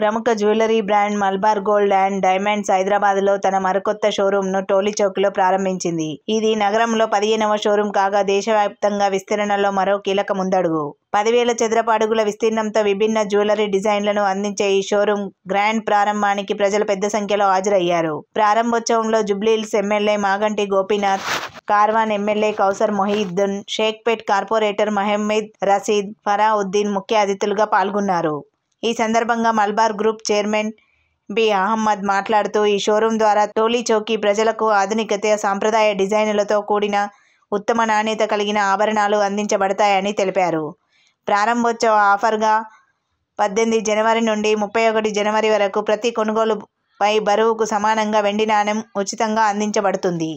ప్రముఖ jewellery brand Malabar gold and diamonds హైదరాబాద్లో తన మరికొత్త షోరూంను టోలీచౌక్లో ప్రారంభించింది. ఇది నగరంలో 15వ షోరూం కాగా దేశవ్యాప్తంగా విస్తరణలో మరో కీలక ముందడుగు. 10,000 చదరపు అడుగుల విస్తీర్ణంతో విభిన్న జ్యువెలరీ డిజైన్లను అందించే ఈ షోరూం గ్రాండ్ ప్రారంభానికి ప్రజలు పెద్ద సంఖ్యలో హాజరయ్యారు. ప్రారంభోత్సవంలో Jubilee Hills MLA Maganti Gopinath, Karwan MLA Kausar Mohiuddin, Shaikpet corporator Mohammed Rasheed, Farauddin ముఖ్య అతిథులుగా పాల్గొన్నారు. ఈ సందర్భంగా Malabar group chairman B Ahmed మాట్లాడుతూ ఈ షోరూం ద్వారా టోలీచౌకీ ప్రజలకు ఆధునికత, సాంప్రదాయ డిజైనులతో కూడిన ఉత్తమ నాణ్యత కలిగిన ఆభరణాలు అందించబడతాయని తెలిపారు. ప్రారంభోత్సవ ఆఫర్గా 18 జనవరి నుండి 31 జనవరి వరకు ప్రతి కొనుగోలుపై బరువుకు సమానంగా వెండి నాణెం ఉచితంగా అందించబడుతుంది.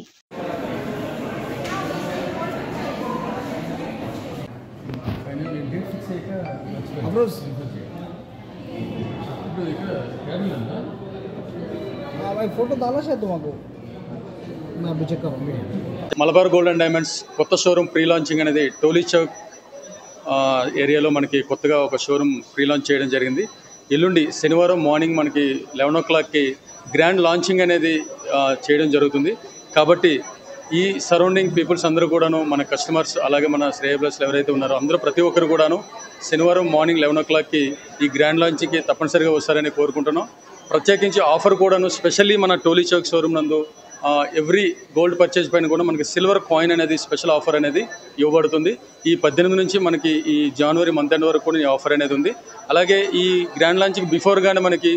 మలబార్ గోల్డ్ అండ్ డైమండ్స్ కొత్త షోరూమ్ ప్రీ లాంచింగ్ అనేది టోలీచౌక్ ఏరియాలో మనకి కొత్తగా ఒక షోరూమ్ ప్రీ లాంచ్ చేయడం జరిగింది. ఎల్లుండి శనివారం మార్నింగ్ మనకి 11 o'clockకి గ్రాండ్ లాంచింగ్ అనేది చేయడం జరుగుతుంది. కాబట్టి ఈ సరౌండింగ్ పీపుల్స్ అందరూ కూడాను, మన కస్టమర్స్ అలాగే మన శ్రేయభిలాషులు ఎవరైతే ఉన్నారో అందరూ ప్రతి ఒక్కరు కూడాను శనివారం మార్నింగ్ 11 o'clockకి ఈ గ్రాండ్ లాంచింగ్కి తప్పనిసరిగా వస్తారని కోరుకుంటున్నాం. ప్రత్యేకించి ఆఫర్ కూడాను స్పెషల్లీ మన టోలీచౌక్ షోరూమ్ నందు ఎవ్రీ గోల్డ్ పర్చేజ్ పైన కూడా మనకి సిల్వర్ కాయిన్ అనేది స్పెషల్ ఆఫర్ అనేది ఇవ్వబడుతుంది. ఈ 18 నుంచి మనకి ఈ జనవరి మంత్ ఎండ్ వరకు కూడా ఈ ఆఫర్ అనేది ఉంది. అలాగే ఈ గ్రాండ్ లాంచింగ్ బిఫోర్గానే మనకి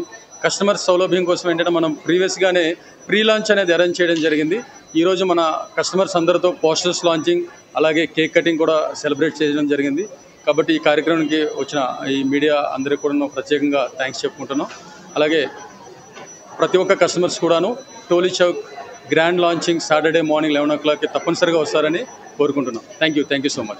కస్టమర్ సౌలభ్యం కోసం ఏంటంటే మనం ప్రీవియస్గానే ప్రీ లాంచ్ అనేది అరేంజ్ చేయడం జరిగింది. ఈరోజు మన కస్టమర్స్ అందరితో పోస్టర్స్ లాంచింగ్ అలాగే కేక్ కటింగ్ కూడా సెలబ్రేట్ చేయడం జరిగింది. కాబట్టి ఈ కార్యక్రమానికి వచ్చిన ఈ మీడియా అందరికీ కూడా ప్రత్యేకంగా థ్యాంక్స్ చెప్పుకుంటున్నాం. అలాగే ప్రతి ఒక్క కస్టమర్స్ కూడాను Tolichowk grand launching Saturday morning 11 o'clockకి తప్పనిసరిగా వస్తారని కోరుకుంటున్నాం. Thank you so much.